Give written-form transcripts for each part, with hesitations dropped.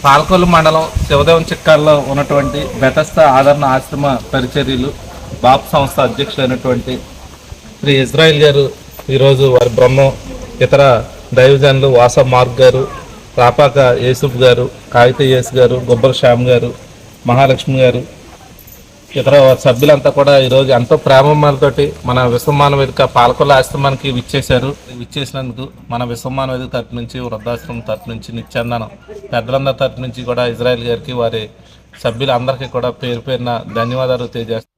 పాలకొల్లు మండలం శివదేవం చిక్కాల్లో ఉన్నటువంటి బెతస్తా ఆదరణ ఆశ్రమ పరిచర్యలు బాప్ సంస్థ అధ్యక్షులైనటువంటి శ్రీ ఇజ్రాయిల్ గారు ఈరోజు వారి బృందం ఇతర దైవజనులు వాస మార్గ్ గారు, రాపాక యేసుఫ్ గారు, కాగిత యేసు గారు, గొబ్బర శ్యామ్ గారు, మహాలక్ష్మి గారు, ఇతర సభ్యులంతా కూడా ఈరోజు ఎంతో ప్రేమతోటి మన విశ్వమాన వేదిక పాలకొల్లు ఆశ్రమానికి విచ్చేసినందుకు మన విశ్వమాన వేదిక తరపు నుంచి, వృద్ధాశ్రమం తరపు నుంచి, నిత్యందనం పెద్దలందరి తరపు నుంచి కూడా ఇజ్రాయిల్ గారికి వారి సభ్యులందరికీ కూడా పేరు పేరున ధన్యవాదాలు తెలియజేస్తాను.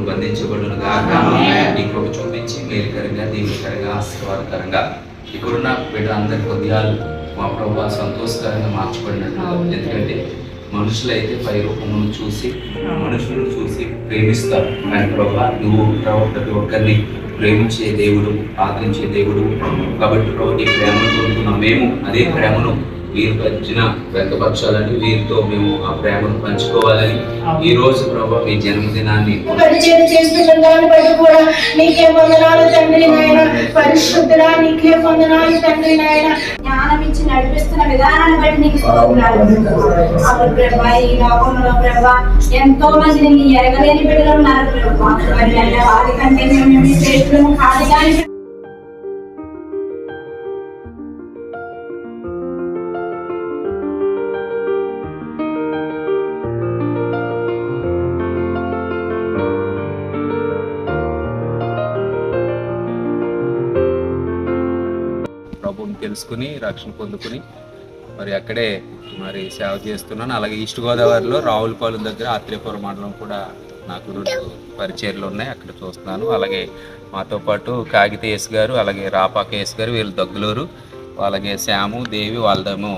బంధించబడును గాక. నీ కృప చూపించి మేలుకరంగా, దీవెనకరంగా, ఆశీర్వాదకరంగా ఇక్కడున్న బిడ్డలందరి హృదయాలు మా ప్రభు సంతోషకరంగా మార్చబడినట్లుగా. ఎందుకంటే మనుషులైతే పై రూపమును చూసి మనుషులను చూసి ప్రేమిస్తారు, కానీ ప్రభు నువ్వు ప్రతి ఒక్కరిని ప్రేమించే దేవుడు, ఆదరించే దేవుడు. కాబట్టి ప్రభు నీ ప్రేమను కోరుకున్న మేము అదే ప్రేమను వీరు పంచిన వ్యక్తపరచాలని, వీరితో మేము ఆ ప్రేమను పంచుకోవాలని ఈ రోజు ప్రభు మీ జన్మదినాన్ని జ్ఞానం ఇచ్చి నడిపిస్తున్న విధానాన్ని బట్టి నీకు ప్రభా ఎంతో మంది నీ ఎరగలేని బిడ్డలు ఉన్నారు ప్రభా. వారి కంటే మేము మీ చేతులను ఖాళీగాని ప్రభువుని తెలుసుకుని రక్షణ పొందుకుని మరి అక్కడే మరి సేవ చేస్తున్నాను. అలాగే ఈస్ట్ గోదావరిలో రావులపాలెం దగ్గర ఆత్రేయపురం మండలం కూడా నాకు 2 పరిచర్లు ఉన్నాయి, అక్కడ చూస్తున్నాను. అలాగే మాతో పాటు కాగిత యేసు గారు, అలాగే రాపాక యేసు గారు, వీళ్ళు దగ్గులూరు, అలాగే శ్యాము, దేవి వాళ్ళదేమో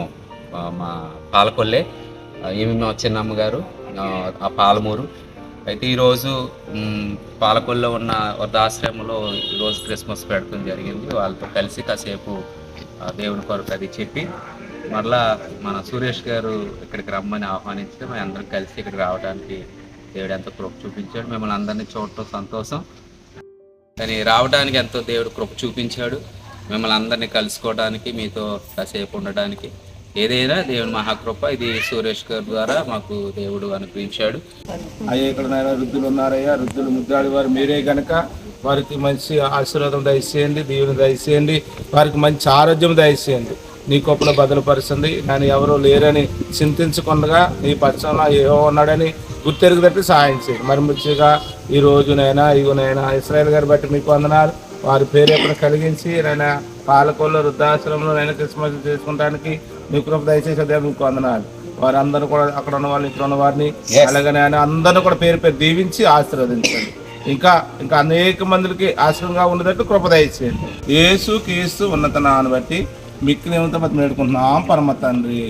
మా పాలకొల్లే, ఏమి మా చిన్నమ్మ గారు ఆ పాలమూరు. అయితే ఈరోజు పాలకొల్లో ఉన్న వృద్ధాశ్రమంలో ఈరోజు క్రిస్మస్ పెడతాం జరిగింది. వాళ్ళతో కలిసి కాసేపు దేవుని కొరకు అది చెప్పి మరలా మన సురేష్ గారు ఇక్కడికి రమ్మని ఆహ్వానించి మేము అందరం కలిసి ఇక్కడికి రావడానికి దేవుడు ఎంతో కృప చూపించాడు. మిమ్మల్ని అందరినీ చూడటం సంతోషం, కానీ రావడానికి ఎంతో దేవుడు కృప చూపించాడు. మిమ్మల్ని అందరినీ కలుసుకోవడానికి, మీతో కాసేపు ఉండడానికి ఏదైనా దేవుని మహాకృప. ఇది సురేష్ గారి ద్వారా మాకు దేవుడు అనుగ్రహించాడు. అయ్యా ఇక్కడ వృద్ధులు ఉన్నారయ్యా, వృద్ధులు ముద్దాడి వారు మీరే గనక వారికి మంచి ఆశీర్వాదం దయచేయండి, దీవెన దయచేయండి, వారికి మంచి ఆరోగ్యం దయచేయండి, నీ కృపలో బదులుపరుస్తుంది. కానీ ఎవరో లేరని చింతించకుండా నీ పక్షంలో ఏవో ఉన్నాడని గుర్తెరుగుదట్టి సహాయం చేయండి. మరి ముఖ్యంగా ఈ రోజునైనా ఇగునైనా ఇశ్రాయేల్ గారి బట్టి మీకు వందనాలు. వారి పేరు ఎప్పుడు కలిగించి నైనా పాలకొల్లు వృద్ధాశ్రమంలో నైనా క్రిస్మస్ చేసుకుంటానికి మీ కృప దయచేసి అదే మీకు వందనాలు. వారందరూ కూడా అక్కడ ఉన్న వాళ్ళని, ఇక్కడ ఉన్న వారిని, అలాగే ఆయన అందరినీ కూడా పేరు పేరు దీవించి ఆశీర్వదించండి. ఇంకా అనేక మందికి ఆశ్రమంగా ఉండేటట్టు కృప దయచేయండి. యేసు ఉన్నత నాన్ని బట్టి మిక్కిలి ఏమంతా బట్టి వేడుకుంటున్నాం పరమ తండ్రి.